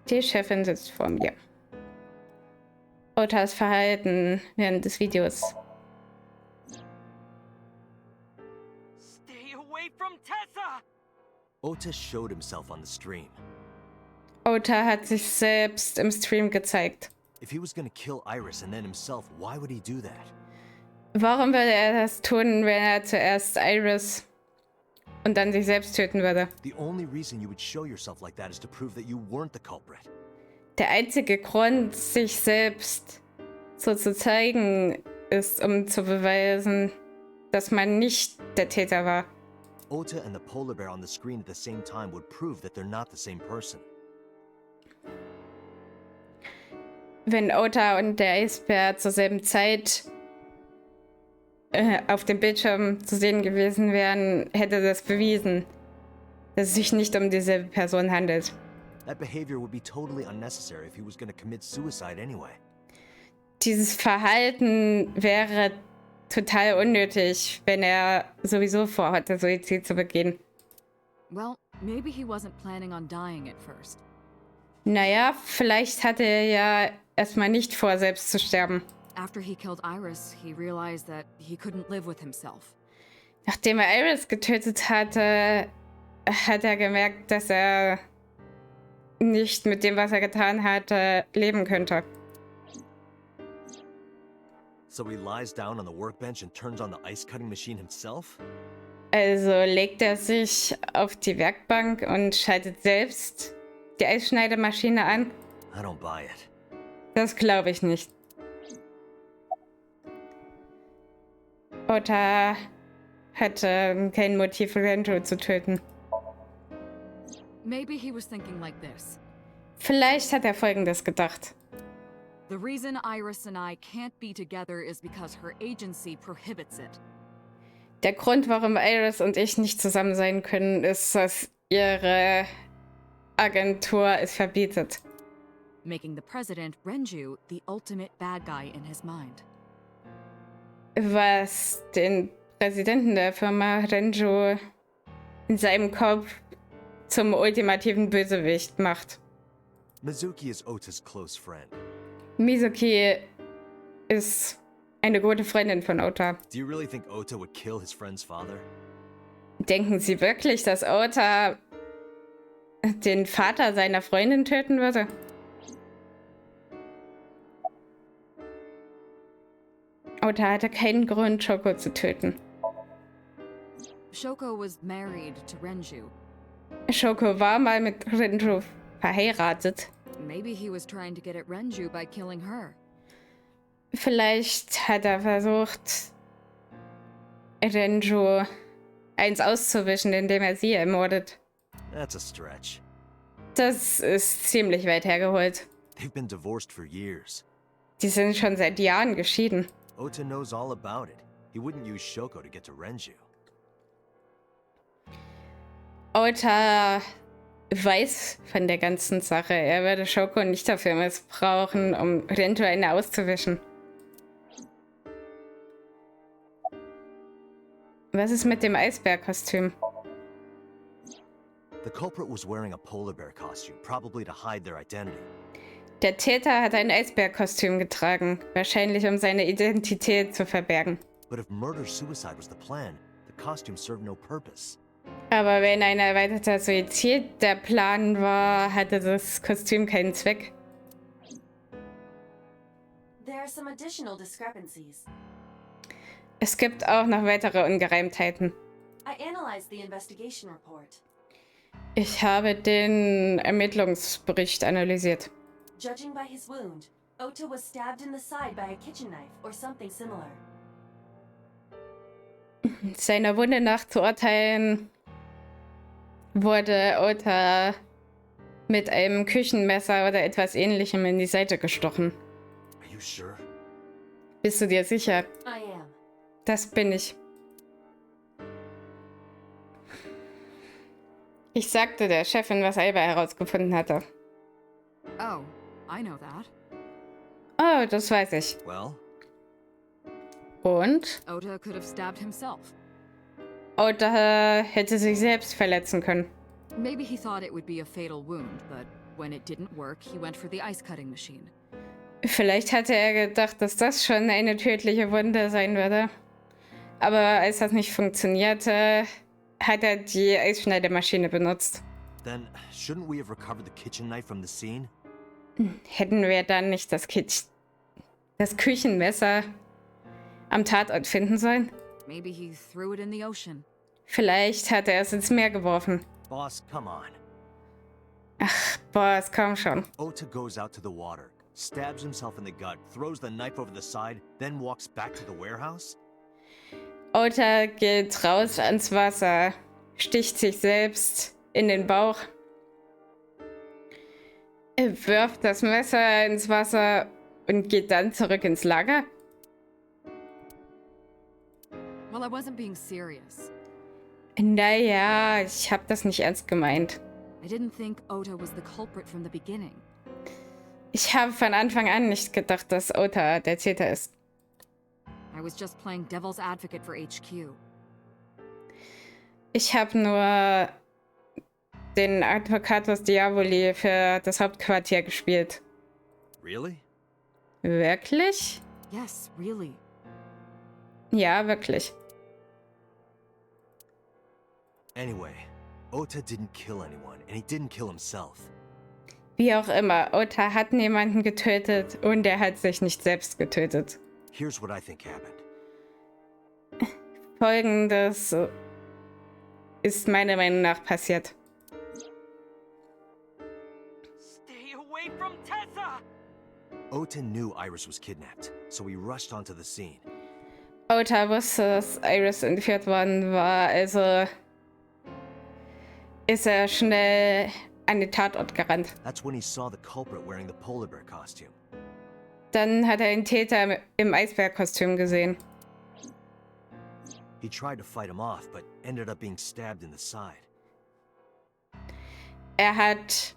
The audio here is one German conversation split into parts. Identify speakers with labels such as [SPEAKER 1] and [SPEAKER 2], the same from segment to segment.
[SPEAKER 1] Die Chefin sitzt vor mir. Otas Verhalten während des Videos.
[SPEAKER 2] Stay away from Tessa!
[SPEAKER 3] Ota showed himself on the stream.
[SPEAKER 1] Ota hat sich selbst im Stream gezeigt.
[SPEAKER 3] If he was gonna kill Iris and then himself, why would he do that?
[SPEAKER 1] Warum würde er das tun, wenn er zuerst Iris und dann sich selbst töten würde?
[SPEAKER 3] The only reason you would show yourself like that is to prove that you weren't the culprit.
[SPEAKER 1] Der einzige Grund, sich selbst so zu zeigen, ist, um zu beweisen, dass man nicht der Täter war.
[SPEAKER 3] Ota and the polar bear on the screen at the same time would prove that they're not the same person.
[SPEAKER 1] Wenn Ota und der Eisbär zur selben Zeit auf dem Bildschirm zu sehen gewesen wären, hätte das bewiesen, dass es sich nicht um dieselbe Person handelt.
[SPEAKER 3] That behavior would be totally unnecessary if he was gonna commit suicide anyway.
[SPEAKER 1] Dieses Verhalten wäre total unnötig, wenn er sowieso vorhatte, Suizid zu begehen.
[SPEAKER 4] Well, maybe he wasn't planning on dying at first.
[SPEAKER 1] Naja, vielleicht hatte er ja erstmal nicht vor, selbst zu sterben.
[SPEAKER 4] After he killed Iris, he realized that he couldn't live with himself.
[SPEAKER 1] Nachdem er Iris getötet hatte, hat er gemerkt, dass er nicht mit dem, was er getan hatte, leben könnte.
[SPEAKER 3] So he lies down on the workbench and turns on the ice cutting machine himself?
[SPEAKER 1] Also legt er sich auf die Werkbank und schaltet selbst die Eisschneidemaschine an?
[SPEAKER 3] I don't buy it.
[SPEAKER 1] Das glaube ich nicht. Ota hatte kein Motiv, Renjo zu töten.
[SPEAKER 4] Maybe he was thinking like this.
[SPEAKER 1] Vielleicht hat er Folgendes gedacht.
[SPEAKER 4] The reason Iris and I can't be together is because her agency prohibits it.
[SPEAKER 1] Der Grund, warum Iris und ich nicht zusammen sein können, ist, dass ihre Agentur es verbietet.
[SPEAKER 4] Making the president, Renju, the ultimate bad guy in his mind.
[SPEAKER 1] Was den Präsidenten der Firma Renju in seinem Kopf zum ultimativen Bösewicht macht.
[SPEAKER 3] Mizuki is Ota's close friend.
[SPEAKER 1] Mizuki ist eine gute Freundin von Ota.
[SPEAKER 3] Do you really think Ota would kill his friend's father?
[SPEAKER 1] Denken Sie wirklich, dass Ota den Vater seiner Freundin töten würde? Ota hatte keinen Grund, Shoko zu töten.
[SPEAKER 4] Shoko was married to Renju.
[SPEAKER 1] Shoko war mal mit Renju verheiratet.
[SPEAKER 4] Maybe he was trying to get at Renju by killing her.
[SPEAKER 1] Vielleicht hat er versucht, Renju eins auszuwischen, indem er sie ermordet.
[SPEAKER 3] That's a stretch.
[SPEAKER 1] Das ist ziemlich weit hergeholt.
[SPEAKER 3] They've been divorced for years.
[SPEAKER 1] Die sind schon seit Jahren geschieden.
[SPEAKER 3] Ota knows all about it. He wouldn't use Shoko to get to Renju.
[SPEAKER 1] Ota weiß von der ganzen Sache. Er würde Shoko nicht dafür missbrauchen, um Renju eine auszuwischen. Was ist mit dem Eisbärkostüm?
[SPEAKER 3] The culprit was wearing a polar bear costume, probably to hide their identity.
[SPEAKER 1] Der Täter hat ein Eisbärkostüm getragen, wahrscheinlich um seine Identität zu verbergen.
[SPEAKER 3] But if murder-suicide was the plan, the costume served no purpose.
[SPEAKER 1] Aber wenn ein erweiterter Suizid der Plan war, hatte das Kostüm keinen Zweck.
[SPEAKER 5] There are some additional discrepancies.
[SPEAKER 1] Es gibt auch noch weitere Ungereimtheiten.
[SPEAKER 5] I analyzed the investigation report.
[SPEAKER 1] Ich habe den Ermittlungsbericht analysiert.
[SPEAKER 5] Judging by his wound, Ota was stabbed in the side by a kitchen knife or something similar.
[SPEAKER 1] Seiner Wunde nach zu urteilen, wurde Ota mit einem Küchenmesser oder etwas Ähnlichem in die Seite gestochen.
[SPEAKER 3] Are you sure?
[SPEAKER 1] Bist du dir sicher?
[SPEAKER 5] I am.
[SPEAKER 1] Das bin ich. Ich sagte der Chefin, was Alba herausgefunden hatte.
[SPEAKER 4] Oh, I know that.
[SPEAKER 1] Oh, das weiß ich.
[SPEAKER 3] Well,
[SPEAKER 1] Und?
[SPEAKER 4] Ota could have stabbed himself.
[SPEAKER 1] Ota hätte sich selbst verletzen können.
[SPEAKER 4] Maybe he thought it would be a fatal wound, but when it didn't work, he went for the ice-cutting machine.
[SPEAKER 1] Vielleicht hatte er gedacht, dass das schon eine tödliche Wunde sein würde. Aber als das nicht funktionierte, hat er die Eisschneidemaschine benutzt.
[SPEAKER 3] Then, shouldn't we have recovered the kitchen knife from the scene?
[SPEAKER 1] Hätten wir dann nicht das Küchenmesser am Tatort finden sollen?
[SPEAKER 4] Maybe he threw it in the ocean.
[SPEAKER 1] Vielleicht hat er es ins Meer geworfen.
[SPEAKER 3] Boss, come on.
[SPEAKER 1] Boah, es komm schon.
[SPEAKER 3] Ota goes out to the water, stabs himself in the gut, throws the knife over the side, then walks back to the warehouse?
[SPEAKER 1] Ota geht raus ans Wasser, sticht sich selbst in den Bauch, wirft das Messer ins Wasser und geht dann zurück ins Lager.
[SPEAKER 4] Well, I wasn't being serious.
[SPEAKER 1] Naja, ich habe das nicht ernst gemeint.
[SPEAKER 4] I didn't think Ota was the culprit from the beginning.
[SPEAKER 1] Ich habe von Anfang an nicht gedacht, dass Ota der Täter ist.
[SPEAKER 4] I was just playing devil's advocate for HQ.
[SPEAKER 1] Ich habe nur den Advocatus Diaboli für das Hauptquartier gespielt.
[SPEAKER 3] Really?
[SPEAKER 1] Wirklich?
[SPEAKER 4] Yes, really.
[SPEAKER 1] Ja, wirklich.
[SPEAKER 3] Anyway, Ota didn't kill anyone, and he didn't kill himself.
[SPEAKER 1] Wie auch immer, Ota hat niemanden getötet und er hat sich nicht selbst getötet.
[SPEAKER 3] Here's what I think happened.
[SPEAKER 1] Folgendes ist meiner Meinung nach passiert.
[SPEAKER 2] Stay away from Tessa!
[SPEAKER 3] Ota knew Iris was kidnapped, so he rushed onto the scene.
[SPEAKER 1] Ota wusste, dass Iris entführt worden war, also ist er schnell an den Tatort gerannt.
[SPEAKER 3] That's when he saw the culprit wearing the polar bear costume.
[SPEAKER 1] Dann hat er den Täter im Eisbärkostüm gesehen.
[SPEAKER 3] He tried to fight him off, but ended up being stabbed in the side.
[SPEAKER 1] Er hat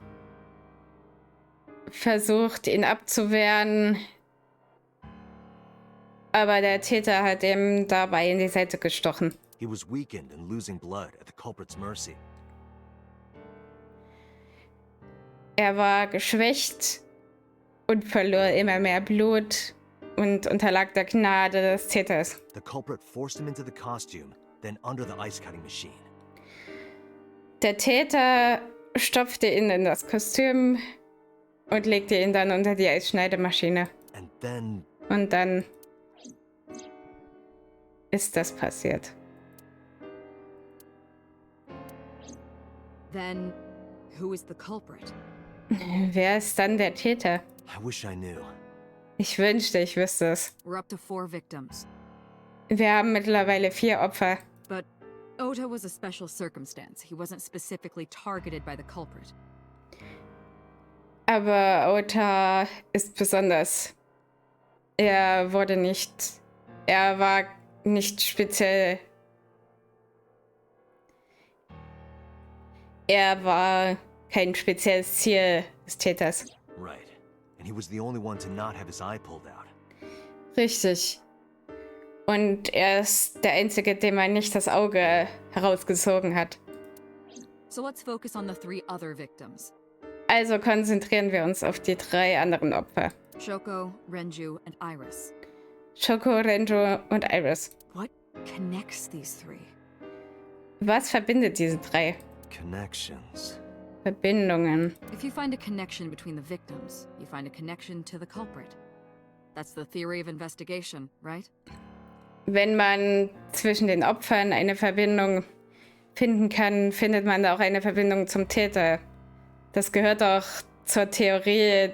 [SPEAKER 1] versucht, ihn abzuwehren, aber der Täter hat ihm dabei in die Seite gestochen.
[SPEAKER 3] He was weakened and losing blood at the culprit's mercy.
[SPEAKER 1] Er war geschwächt und verlor immer mehr Blut und unterlag der Gnade des Täters.
[SPEAKER 3] The culprit forced him into the costume, then under the ice cutting machine.
[SPEAKER 1] Der Täter stopfte ihn in das Kostüm und legte ihn dann unter die Eisschneidemaschine.
[SPEAKER 3] And then
[SPEAKER 1] Und dann ist das passiert.
[SPEAKER 4] Then, who is the culprit?
[SPEAKER 1] Wer ist dann der Täter?
[SPEAKER 3] I wish I knew.
[SPEAKER 1] Ich wünschte, ich wüsste es.
[SPEAKER 4] We're up to 4 victims.
[SPEAKER 1] Wir haben mittlerweile 4 Opfer.
[SPEAKER 4] But Ota was a special circumstance. He wasn't specifically targeted by the culprit.
[SPEAKER 1] Aber Ota ist besonders. Er war nicht speziell. Er war kein spezielles Ziel des Täters.
[SPEAKER 3] Right. And he was the only one to not have his eye pulled out.
[SPEAKER 1] Richtig. Und er ist der Einzige, dem man nicht das Auge herausgezogen hat.
[SPEAKER 4] So let's focus on the 3 other victims.
[SPEAKER 1] Also konzentrieren wir uns auf die 3 anderen Opfer.
[SPEAKER 4] Shoko, Renju, and Iris.
[SPEAKER 1] Shoko, Renju und Iris.
[SPEAKER 4] What connects these 3?
[SPEAKER 1] Was verbindet diese 3?
[SPEAKER 3] Connections.
[SPEAKER 1] Verbindungen.
[SPEAKER 4] If you find a connection between the victims, you find a connection to the culprit. That's the theory of investigation, right?
[SPEAKER 1] Wenn man zwischen den Opfern eine Verbindung finden kann, findet man auch eine Verbindung zum Täter. Das gehört auch zur Theorie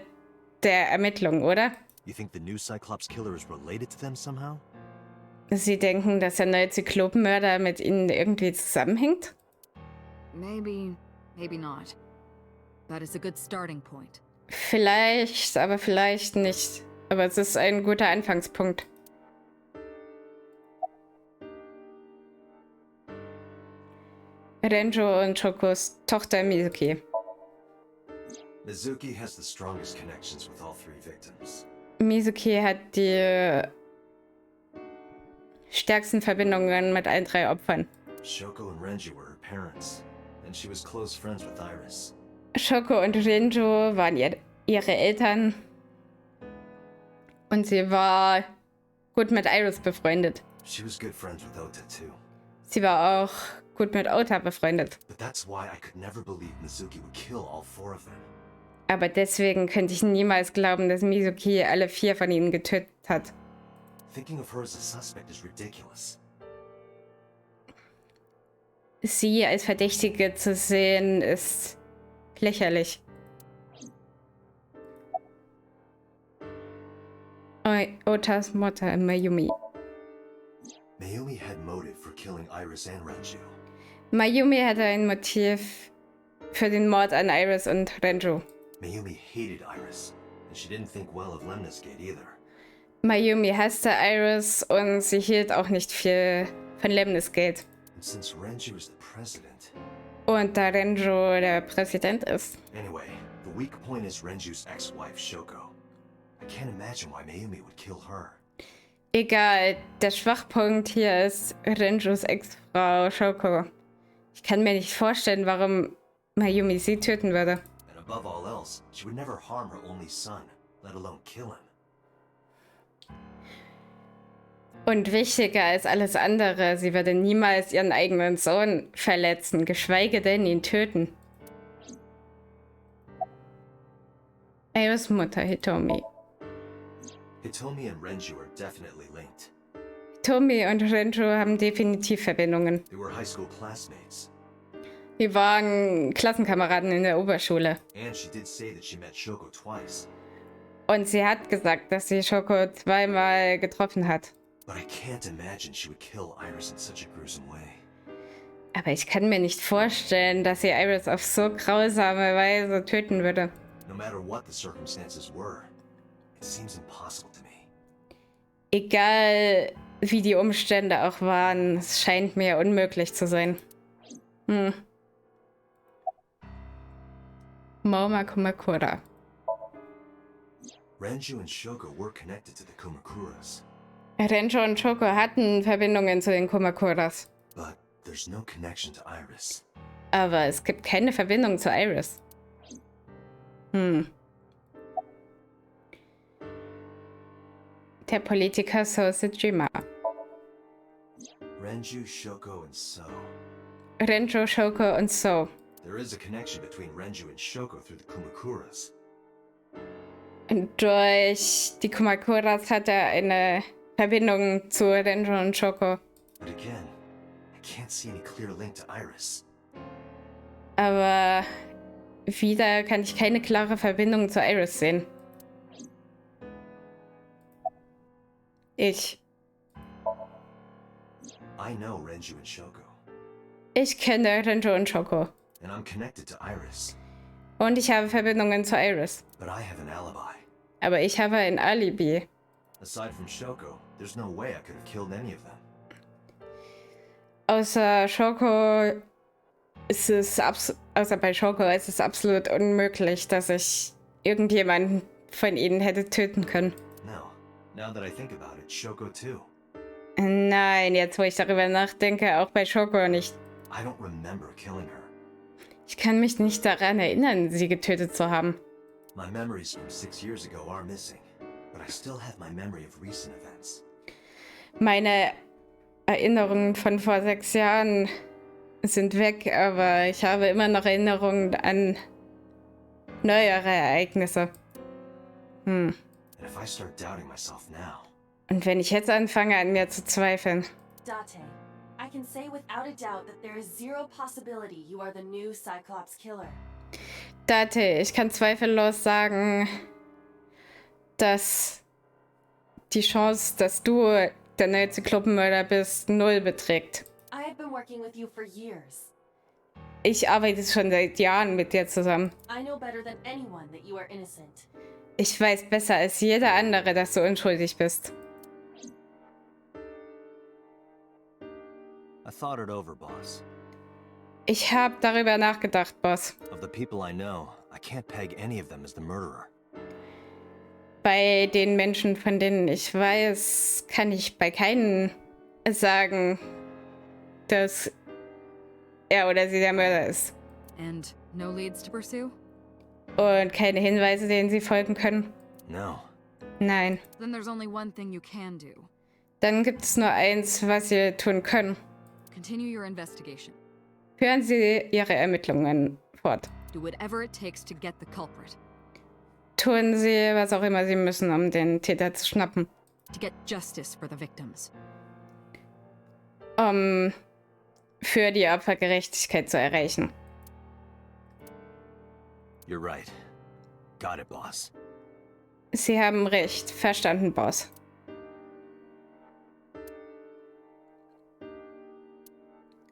[SPEAKER 1] der Ermittlung, oder?
[SPEAKER 3] You think the new Cyclops killer is related to them somehow?
[SPEAKER 1] Sie denken, dass der neue Zyklopenmörder mit ihnen irgendwie zusammenhängt?
[SPEAKER 4] Maybe, maybe not. But it's a good starting point.
[SPEAKER 1] Vielleicht, aber vielleicht nicht. Aber es ist ein guter Anfangspunkt. Renjo und Chokos Tochter Mizuki.
[SPEAKER 6] Mizuki has the strongest connections with all 3 victims.
[SPEAKER 1] Mizuki hat die stärksten Verbindungen mit allen 3 Opfern.
[SPEAKER 6] Shoko and Renji were her parents, and she was close friends with Iris.
[SPEAKER 1] Shoko und Renju waren ihre Eltern. Und sie war gut mit Iris befreundet.
[SPEAKER 6] She was good friends with Ota too.
[SPEAKER 1] Sie war auch gut mit Ota befreundet.
[SPEAKER 6] But that's why I could never believe Mizuki would kill all 4 of them.
[SPEAKER 1] Aber deswegen könnte ich niemals glauben, dass Mizuki alle 4 von ihnen getötet hat.
[SPEAKER 6] Thinking of her as a suspect is ridiculous.
[SPEAKER 1] Sie als Verdächtige zu sehen, ist lächerlich. Otas Mutter, Mayumi.
[SPEAKER 6] Mayumi had motive for killing Iris and Renju.
[SPEAKER 1] Mayumi hatte ein Motiv für den Mord an Iris und Renju.
[SPEAKER 6] Mayumi hated Iris, and she didn't think well of Lemnis Gate either.
[SPEAKER 1] Mayumi hasste Iris und sie hielt auch nicht viel von Lemnis Gate.
[SPEAKER 6] And since Renju is the president...
[SPEAKER 1] Und da Renju der Präsident ist.
[SPEAKER 6] Anyway, the weak point is Renju's ex-wife, Shoko. I can't imagine why Mayumi would kill her.
[SPEAKER 1] Egal, der Schwachpunkt hier ist Renjus Ex-Frau Shoko. Ich kann mir nicht vorstellen, warum Mayumi sie töten würde.
[SPEAKER 6] And above all else, she would never harm her only son, let alone kill him.
[SPEAKER 1] Und wichtiger als alles andere, sie würde niemals ihren eigenen Sohn verletzen, geschweige denn ihn töten. Iris Mutter, Hitomi.
[SPEAKER 6] Hitomi and Renju are definitely linked.
[SPEAKER 1] Hitomi und Renju haben definitiv Verbindungen.
[SPEAKER 6] They were high school classmates.
[SPEAKER 1] Wir waren Klassenkameraden in der Oberschule.
[SPEAKER 6] And she did say that she met Shoko twice.
[SPEAKER 1] Und sie hat gesagt, dass sie Shoko zweimal getroffen hat.
[SPEAKER 6] But I can't imagine she would kill Iris in such a gruesome way.
[SPEAKER 1] Aber ich kann mir nicht vorstellen, dass sie Iris auf so grausame Weise töten würde.
[SPEAKER 6] No matter what the circumstances were, it seems impossible to me.
[SPEAKER 1] Egal wie die Umstände auch waren, es scheint mir unmöglich zu sein. Maoma Kumakura.
[SPEAKER 6] Renju and Shoko were connected to the Kumakuras,
[SPEAKER 1] Renju und Shoko hatten Verbindungen zu den Kumakuras.
[SPEAKER 6] but there's no connection to Iris.
[SPEAKER 1] Aber es gibt keine Verbindung zu Iris. Der Politiker Sosejima.
[SPEAKER 6] Renju, Shoko, and So.
[SPEAKER 1] Renju, Shoko und So.
[SPEAKER 6] There is a connection between Renju and Shoko through the Kumakuras.
[SPEAKER 1] Und durch die Kumakuras hat er eine Verbindung zu Renju und Shoko.
[SPEAKER 6] But again, I can't see any clear link to Iris.
[SPEAKER 1] Aber wieder kann ich keine klare Verbindung zu Iris sehen. Ich
[SPEAKER 6] know Renju and Shoko,
[SPEAKER 1] Ich kenne Renju und Shoko.
[SPEAKER 6] and I'm connected to Iris,
[SPEAKER 1] Und ich habe Verbindungen zu Iris.
[SPEAKER 6] but I have an alibi.
[SPEAKER 1] Aber ich habe ein Alibi.
[SPEAKER 6] Aside from Shoko, there's no way I could have killed any of them.
[SPEAKER 1] Außer Shoko außer bei Shoko ist es absolut unmöglich, dass ich irgendjemanden von ihnen hätte töten können.
[SPEAKER 6] No. Now that I think about it, Shoko too.
[SPEAKER 1] Nein, jetzt wo ich darüber nachdenke, auch bei Shoko nicht.
[SPEAKER 6] I don't remember killing her.
[SPEAKER 1] Ich kann mich nicht daran erinnern, sie getötet zu haben.
[SPEAKER 6] My memories from 6 years ago are missing, but I still have my memory of recent events.
[SPEAKER 1] Meine Erinnerungen von vor 6 Jahren sind weg, aber ich habe immer noch Erinnerungen an neuere Ereignisse.
[SPEAKER 6] And if I start doubting myself now,
[SPEAKER 1] Und wenn ich jetzt anfange, an mir zu zweifeln.
[SPEAKER 5] Date, I can say without a doubt that there is zero possibility you are the new Cyclops killer.
[SPEAKER 1] Date, ich kann zweifellos sagen, dass die Chance, dass du der neue Zyklopenmörder bist, 0 beträgt.
[SPEAKER 5] I have been working with you for years.
[SPEAKER 1] Ich arbeite schon seit Jahren mit dir zusammen.
[SPEAKER 5] I know better than anyone that you are innocent.
[SPEAKER 1] Ich weiß besser als jeder andere, dass du unschuldig bist.
[SPEAKER 3] I thought it over, boss.
[SPEAKER 1] Ich habe darüber nachgedacht, Boss.
[SPEAKER 3] Of the people I know, I can't peg any of them as the murderer.
[SPEAKER 1] Bei den Menschen, von denen ich weiß, kann ich bei keinen sagen, dass er oder sie der Mörder ist.
[SPEAKER 4] And no leads to pursue?
[SPEAKER 1] Und keine Hinweise, denen sie folgen können?
[SPEAKER 3] No.
[SPEAKER 1] Nein.
[SPEAKER 4] Then there's only one thing you can do.
[SPEAKER 1] Dann gibt es nur eins, was sie tun können.
[SPEAKER 4] Continue your investigation.
[SPEAKER 1] Führen Sie Ihre Ermittlungen fort.
[SPEAKER 4] Do whatever it takes to get the culprit.
[SPEAKER 1] Tun Sie, was auch immer Sie müssen, um den Täter zu schnappen.
[SPEAKER 4] To get justice for the victims.
[SPEAKER 1] Um für die Opfer Gerechtigkeit zu erreichen.
[SPEAKER 3] You're right. Got it, boss.
[SPEAKER 1] Sie haben recht. Verstanden, Boss.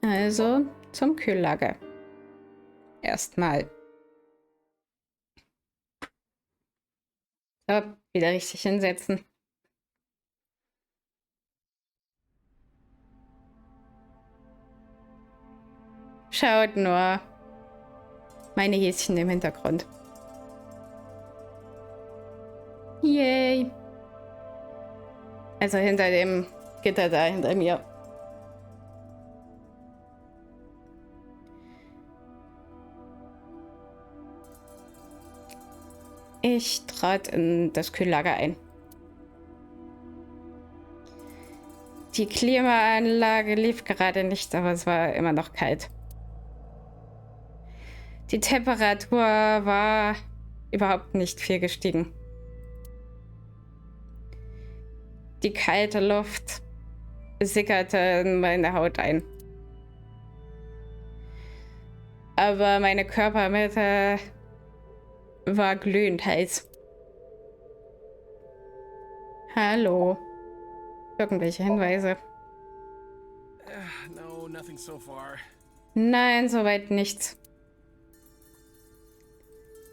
[SPEAKER 1] Also zum Kühllager. Erstmal. So, wieder richtig hinsetzen. Schaut nur. Meine Häschen im Hintergrund. Yay. Also hinter dem Gitter da hinter mir. Ich trat in das Kühllager ein. Die Klimaanlage lief gerade nicht, aber es war immer noch kalt. Die Temperatur war überhaupt nicht viel gestiegen. Die kalte Luft sickerte in meine Haut ein. Aber meine Körpermitte war glühend heiß. Hallo. Irgendwelche Hinweise?
[SPEAKER 7] No, nothing so far.
[SPEAKER 1] Nein, soweit nichts.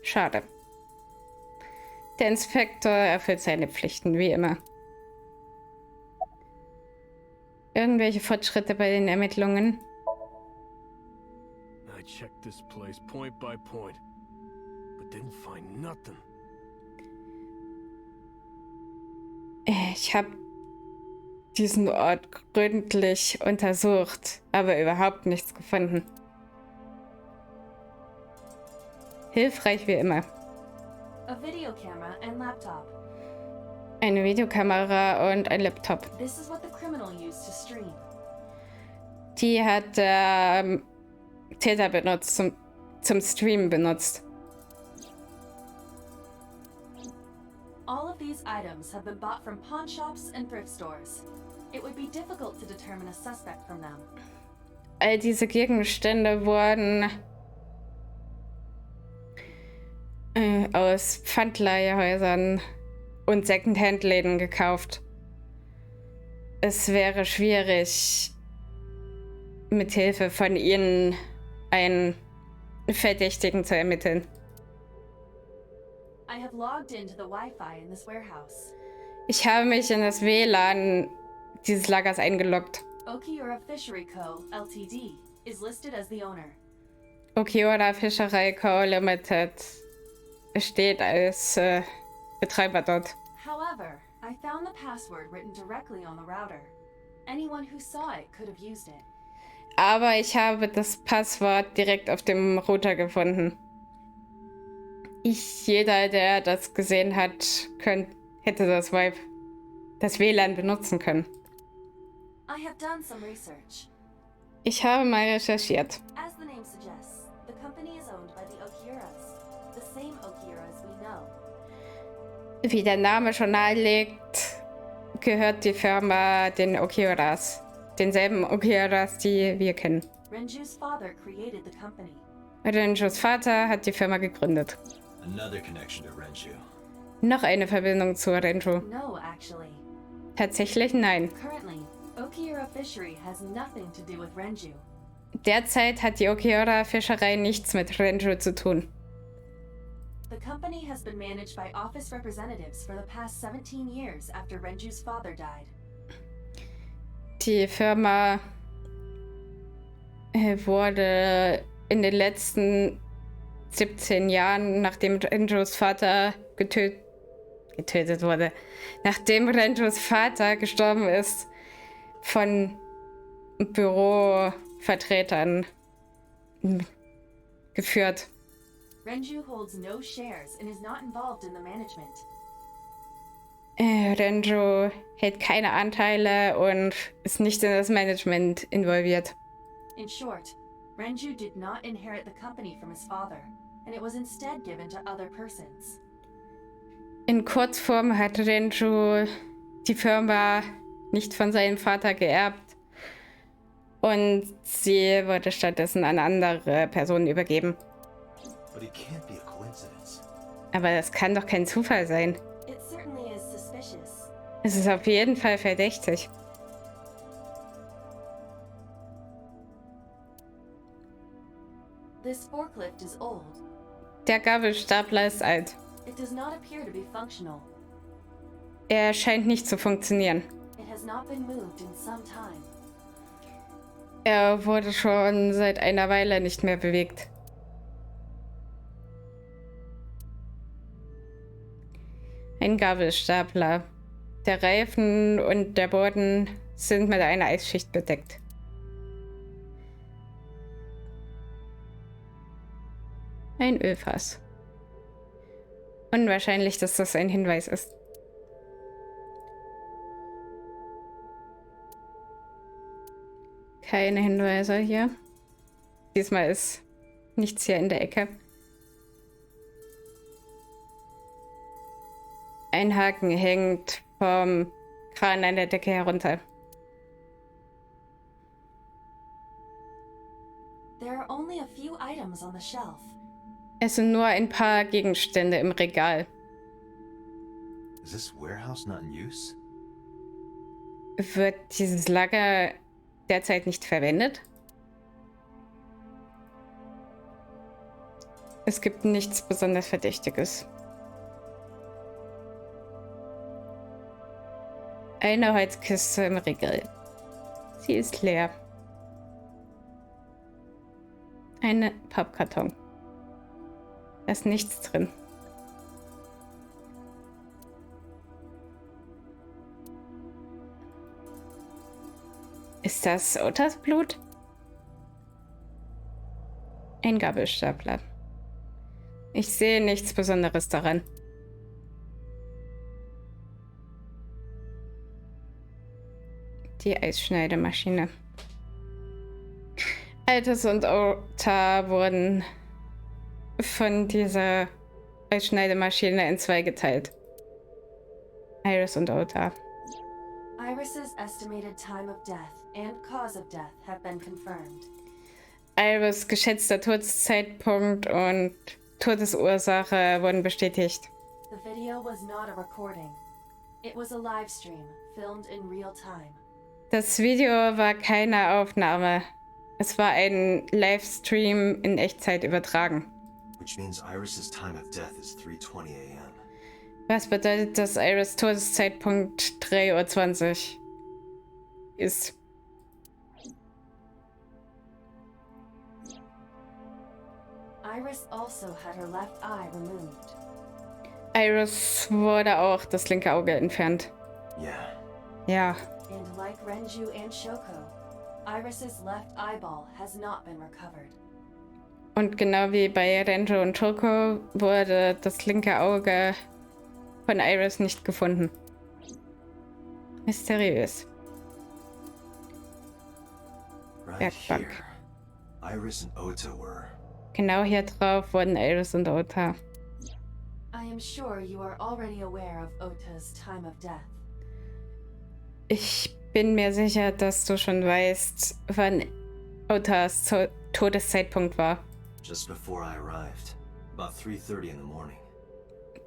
[SPEAKER 1] Schade. Der Inspektor erfüllt seine Pflichten, wie immer. Irgendwelche Fortschritte bei den Ermittlungen?
[SPEAKER 7] I checked this place point by point, but didn't find nothing.
[SPEAKER 1] Ich habe diesen Ort gründlich untersucht, aber überhaupt nichts gefunden. Hilfreich wie immer.
[SPEAKER 5] A video camera and laptop.
[SPEAKER 1] Eine Videokamera und ein Laptop.
[SPEAKER 5] This is what the criminal used to stream.
[SPEAKER 1] Die hat der Täter benutzt, zum Streamen benutzt.
[SPEAKER 5] All of these items have been bought from pawn shops and thrift stores. It would be difficult to determine a suspect from them.
[SPEAKER 1] All diese Gegenstände wurden aus Pfandleihhäusern und Secondhand-Läden gekauft. Es wäre schwierig, mit Hilfe von ihnen einen Verdächtigen zu ermitteln.
[SPEAKER 5] I have logged into the Wi-Fi in this warehouse.
[SPEAKER 1] Ich habe mich in das WLAN dieses Lagers eingeloggt.
[SPEAKER 5] Okiura Fishery Co., Ltd. is listed as the owner.
[SPEAKER 1] Okiura Fischerei Co. Limited steht als Betreiber dort.
[SPEAKER 5] However, I found the password written directly on the router. Anyone who saw it could have used it.
[SPEAKER 1] Aber ich habe das Passwort direkt auf dem Router gefunden. Jeder, der das gesehen hat, hätte das WLAN benutzen können.
[SPEAKER 5] I have done some research.
[SPEAKER 1] Ich habe mal recherchiert.
[SPEAKER 5] As the name suggests, the company is owned by the Okiuras, the same Okiuras we know.
[SPEAKER 1] Wie der Name schon nahelegt, gehört die Firma den Okiuras. Denselben Okiuras, die wir kennen.
[SPEAKER 5] Renju's father created the company.
[SPEAKER 1] Renjus Vater hat die Firma gegründet.
[SPEAKER 3] Another connection to Renju.
[SPEAKER 1] Noch eine Verbindung zu Renju.
[SPEAKER 5] No, actually.
[SPEAKER 1] Tatsächlich nein.
[SPEAKER 5] Currently, Okiura Fishery has nothing to do with Renju.
[SPEAKER 1] Derzeit hat die Okiura Fischerei nichts mit Renju zu tun.
[SPEAKER 5] The company has been managed by office representatives for the past 17 years after Renju's father died.
[SPEAKER 1] Die Firma wurde in den letzten 17 Jahren, nachdem Renjus Vater getötet wurde, nachdem Renjus Vater gestorben ist, von Bürovertretern geführt.
[SPEAKER 5] Renju holds no shares and is not involved in the management.
[SPEAKER 1] Renju hält keine Anteile und ist nicht in das Management involviert.
[SPEAKER 5] In short, Renju did not inherit the company from his father, and it was instead given to other persons.
[SPEAKER 1] In Kurzform hat Renju die Firma nicht von seinem Vater geerbt und sie wurde stattdessen an andere Personen übergeben.
[SPEAKER 6] But it can't be a coincidence.
[SPEAKER 1] Aber das kann doch kein Zufall sein.
[SPEAKER 5] It certainly is suspicious.
[SPEAKER 1] Es ist auf jeden Fall verdächtig.
[SPEAKER 5] This forklift is old.
[SPEAKER 1] Der Gabelstapler ist alt.
[SPEAKER 5] It does not appear to be functional.
[SPEAKER 1] Er scheint nicht zu funktionieren.
[SPEAKER 5] It has not been moved in some time.
[SPEAKER 1] Er wurde schon seit einer Weile nicht mehr bewegt. Ein Gabelstapler. Der Reifen und der Boden sind mit einer Eisschicht bedeckt. Ein Ölfass. Unwahrscheinlich, dass das ein Hinweis ist. Keine Hinweise hier. Diesmal ist nichts hier in der Ecke. Ein Haken hängt vom Kran an der Decke herunter.
[SPEAKER 5] There are only a few items on the shelf.
[SPEAKER 1] Es sind nur ein paar Gegenstände im Regal.
[SPEAKER 6] Is this warehouse not in use?
[SPEAKER 1] Wird dieses Lager derzeit nicht verwendet? Es gibt nichts besonders Verdächtiges. Eine Holzkiste im Regal. Sie ist leer. Ein Pappkarton. Da ist nichts drin. Ist das Otas Blut? Ein Gabelstapler. Ich sehe nichts Besonderes daran. Die Eisschneidemaschine. Altes und Ota wurden von dieser Eisschneidemaschine in zwei geteilt. Iris und Ota.
[SPEAKER 5] Iris's estimated time of death and cause of death have been confirmed.
[SPEAKER 1] Iris' geschätzter Todeszeitpunkt und Todesursache wurden bestätigt.
[SPEAKER 5] The video was not a recording. It was a live stream, filmed in real time.
[SPEAKER 1] Das Video war keine Aufnahme. Es war ein Livestream in Echtzeit übertragen.
[SPEAKER 6] Which means Iris's time of death is 3:20 a.m.
[SPEAKER 1] Was bedeutet, dass Iris' Todeszeitpunkt 3:20 Uhr ist?
[SPEAKER 5] Iris also had her left eye removed.
[SPEAKER 1] Iris wurde auch das linke Auge entfernt.
[SPEAKER 6] Yeah.
[SPEAKER 1] Ja.
[SPEAKER 5] And like Renju and Shoko, Iris's left eyeball has not been recovered.
[SPEAKER 1] Und genau wie bei Renju und Shoko wurde das linke Auge von Iris nicht gefunden. Mysteriös.
[SPEAKER 6] Right
[SPEAKER 1] Werkbank.
[SPEAKER 6] here. Iris and Ota were.
[SPEAKER 1] Genau hier drauf wurden Iris und Ota.
[SPEAKER 5] I am sure you are already aware of Ota's time of death.
[SPEAKER 1] Ich bin mir sicher, dass du schon weißt, wann Otas Todeszeitpunkt war.
[SPEAKER 6] Just before I arrived. About 3:30 in the morning.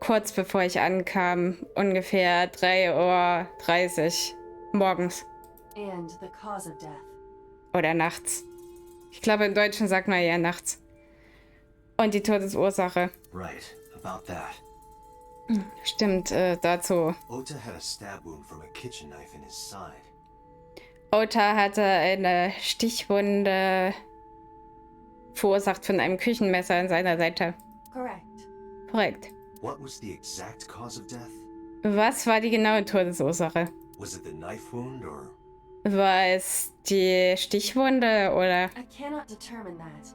[SPEAKER 1] Kurz bevor ich ankam, ungefähr 3:30 Uhr morgens
[SPEAKER 5] And the cause of death.
[SPEAKER 1] oder nachts. Ich glaube, im Deutschen sagt man eher nachts. Und die Todesursache.
[SPEAKER 6] Right. About that.
[SPEAKER 1] Stimmt, dazu.
[SPEAKER 6] Ota had a stab wound from a kitchen knife in his side.
[SPEAKER 1] Ota hatte eine Stichwunde verursacht von einem Küchenmesser an seiner Seite.
[SPEAKER 5] Correct.
[SPEAKER 1] Korrekt.
[SPEAKER 6] What was the exact cause of death?
[SPEAKER 1] Was war die genaue Todesursache?
[SPEAKER 6] Was it the knife wound or?
[SPEAKER 1] War es die Stichwunde oder?
[SPEAKER 5] I cannot determine that.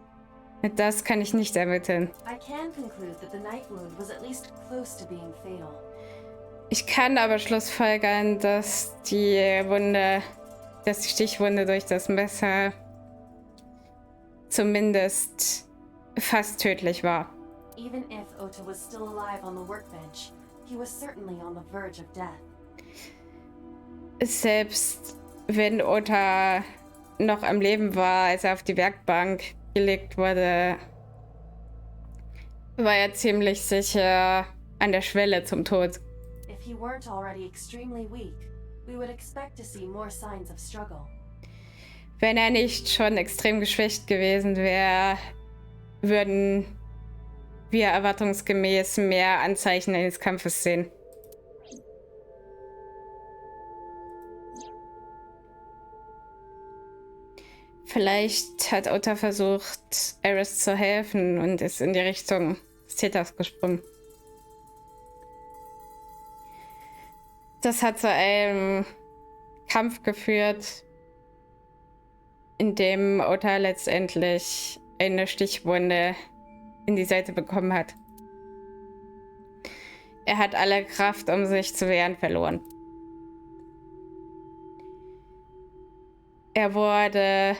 [SPEAKER 1] Das kann ich nicht ermitteln.
[SPEAKER 5] I can conclude that the knife wound was at least close to being fatal.
[SPEAKER 1] Ich kann aber schlussfolgern, dass die Stichwunde durch das Messer zumindest fast tödlich war.
[SPEAKER 5] Even if Ota was still alive on the workbench, he was certainly on the verge of death.
[SPEAKER 1] Selbst wenn Ota noch am Leben war, als er auf die Werkbank gelegt wurde, war er ziemlich sicher an der Schwelle zum Tod.
[SPEAKER 5] If he weren't already extremely weak, we would expect to see more signs of struggle.
[SPEAKER 1] Wenn er nicht schon extrem geschwächt gewesen wäre, würden wir erwartungsgemäß mehr Anzeichen eines Kampfes sehen. Vielleicht hat Ota versucht, Eris zu helfen und ist in die Richtung des Täters gesprungen. Das hat zu einem Kampf geführt, in dem Ota letztendlich eine Stichwunde in die Seite bekommen hat. Er hat alle Kraft, um sich zu wehren, verloren. Er wurde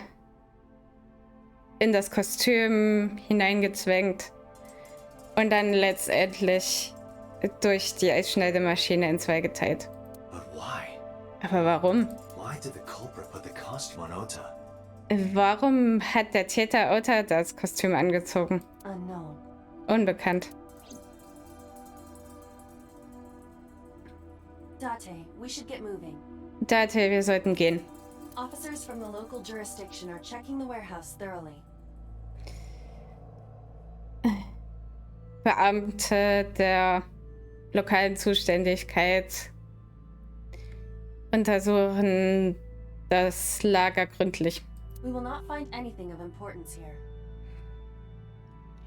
[SPEAKER 1] in das Kostüm hineingezwängt und dann letztendlich durch die Eisschneidemaschine in zwei geteilt.
[SPEAKER 3] But why?
[SPEAKER 1] Aber warum?
[SPEAKER 3] Why did the culprit put the costume on Ota?
[SPEAKER 1] Warum hat der Täter Ota das Kostüm angezogen?
[SPEAKER 5] Unknown.
[SPEAKER 1] Unbekannt.
[SPEAKER 5] Date, we should get moving.
[SPEAKER 1] Date, wir sollten gehen.
[SPEAKER 5] Officers from the local jurisdiction are checking the warehouse thoroughly.
[SPEAKER 1] Beamte der lokalen Zuständigkeit untersuchen das Lager gründlich.
[SPEAKER 5] We will not find anything of importance here.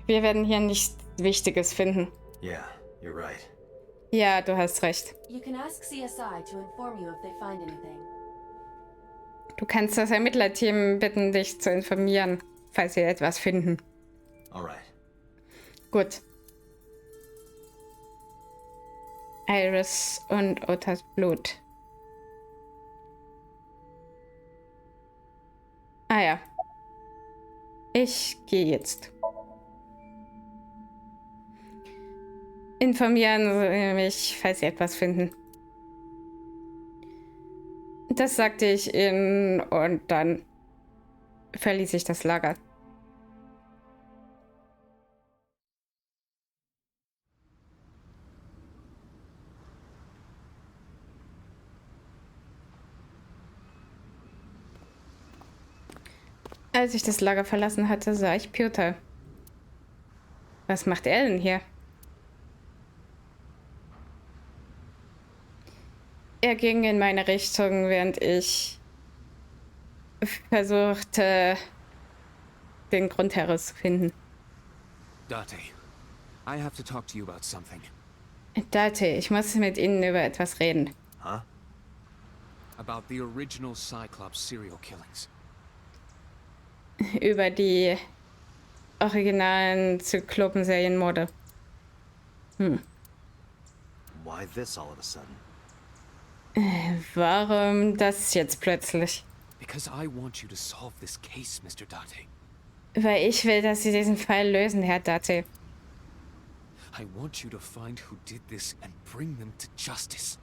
[SPEAKER 1] Wir werden hier nichts Wichtiges finden.
[SPEAKER 3] Yeah, you're right.
[SPEAKER 1] Ja, du hast recht.
[SPEAKER 5] You can ask CSI to inform you if they find anything.
[SPEAKER 1] Du kannst das Ermittlerteam bitten, dich zu informieren, falls sie etwas finden.
[SPEAKER 3] Alright.
[SPEAKER 1] Gut. Iris und Otas Blut. Ah ja. Ich gehe jetzt. Informieren Sie mich, falls Sie etwas finden. Das sagte ich ihnen und dann verließ ich das Lager. Als ich das Lager verlassen hatte, sah ich Piotr. Was macht er denn hier? Er ging in meine Richtung, während ich versuchte, den Grund herauszufinden.
[SPEAKER 8] Date, I have to talk to you about something.
[SPEAKER 1] Date, ich muss mit Ihnen über etwas reden.
[SPEAKER 3] Huh?
[SPEAKER 8] About the original Cyclops serial killings.
[SPEAKER 1] Über die originalen Zyklopen-Serienmorde.
[SPEAKER 3] Why this all of a sudden?
[SPEAKER 1] Warum das jetzt plötzlich?
[SPEAKER 8] Because I want you to solve this case, Mr. Date.
[SPEAKER 1] Weil ich will, dass Sie diesen Fall lösen, Herr Date.
[SPEAKER 8] I want you to find who did this and bring them to justice.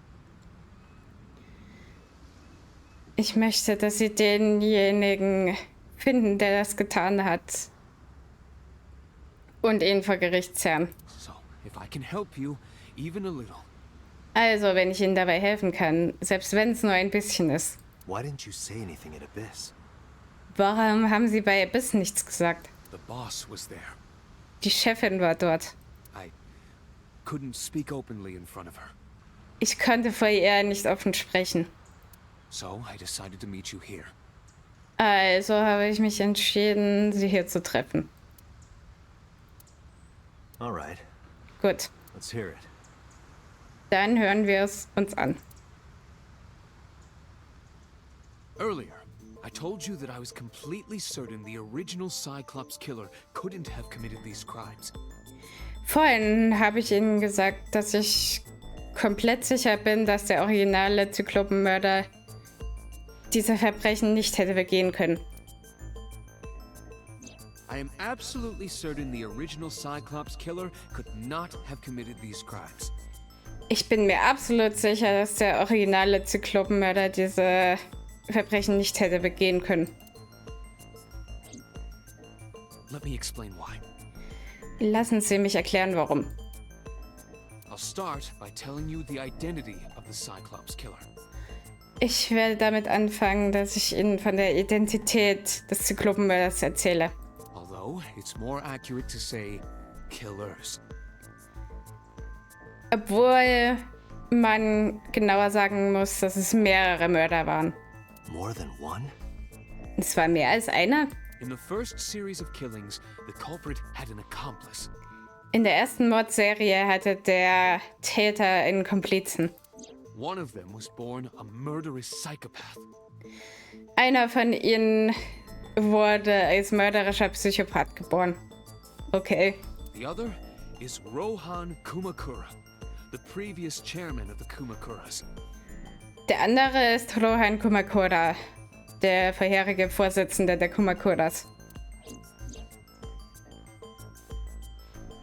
[SPEAKER 1] Ich möchte, dass Sie denjenigen finden, der das getan hat. Und ihn vor Gericht zerren.
[SPEAKER 8] So, if I can help you, even a little.
[SPEAKER 1] Also, wenn ich Ihnen dabei helfen kann, selbst wenn es nur ein bisschen ist.
[SPEAKER 3] Why didn't you say anything at Abyss?
[SPEAKER 1] Warum haben Sie bei Abyss nichts gesagt?
[SPEAKER 8] The boss was there.
[SPEAKER 1] Die Chefin war dort.
[SPEAKER 8] I couldn't speak openly in front of her.
[SPEAKER 1] Ich konnte vor ihr nicht offen sprechen.
[SPEAKER 8] So I decided to meet you here.
[SPEAKER 1] Also habe ich mich entschieden, Sie hier zu treffen.
[SPEAKER 3] Alright,
[SPEAKER 1] Gut,
[SPEAKER 3] let's hear it.
[SPEAKER 1] dann hören wir es uns an.
[SPEAKER 7] Earlier,
[SPEAKER 8] I told you that I was completely certain the original Cyclops killer couldn't have committed these crimes.
[SPEAKER 1] Vorhin habe ich Ihnen gesagt, dass ich komplett sicher bin, dass der originale Zyklopenmörder diese Verbrechen nicht hätte begehen können.
[SPEAKER 8] I am absolutely certain the original Cyclops killer could not have committed these crimes.
[SPEAKER 1] Ich bin mir absolut sicher, dass der originale Zyklopenmörder diese Verbrechen nicht hätte begehen können.
[SPEAKER 8] Let me explain why.
[SPEAKER 1] Lassen Sie mich erklären, warum.
[SPEAKER 8] I'll start by telling you the identity of the Cyclops killer.
[SPEAKER 1] Ich werde damit anfangen, dass ich Ihnen von der Identität des Zyklopenmörders erzähle.
[SPEAKER 8] Although it's more accurate to say killers.
[SPEAKER 1] Obwohl man genauer sagen muss, dass es mehrere Mörder waren.
[SPEAKER 3] More than one?
[SPEAKER 1] Es war mehr als einer.
[SPEAKER 8] In the first series of killings, the culprit had an accomplice.
[SPEAKER 1] In der ersten Mordserie hatte der Täter einen Komplizen.
[SPEAKER 8] One of them was born a murderous psychopath.
[SPEAKER 1] Einer von ihnen wurde als mörderischer Psychopath geboren. Okay.
[SPEAKER 8] The other is Rohan Kumakura, the previous chairman of the Kumakuras.
[SPEAKER 1] Der andere ist Rohan Kumakura, der vorherige Vorsitzende der Kumakuras.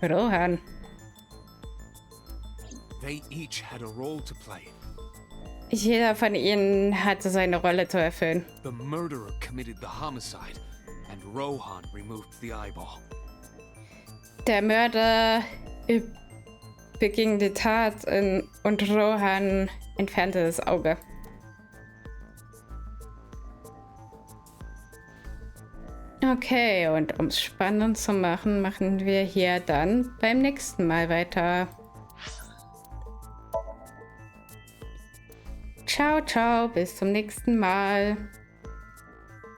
[SPEAKER 1] Rohan.
[SPEAKER 8] They each had a role to play.
[SPEAKER 1] Jeder von ihnen hatte seine Rolle zu erfüllen.
[SPEAKER 8] The murderer committed the homicide, and Rohan removed the eyeball.
[SPEAKER 1] Der Mörder beging die Tat und Rohan entfernte das Auge. Okay, und um es spannend zu machen, machen wir hier dann beim nächsten Mal weiter. Ciao, ciao, bis zum nächsten Mal.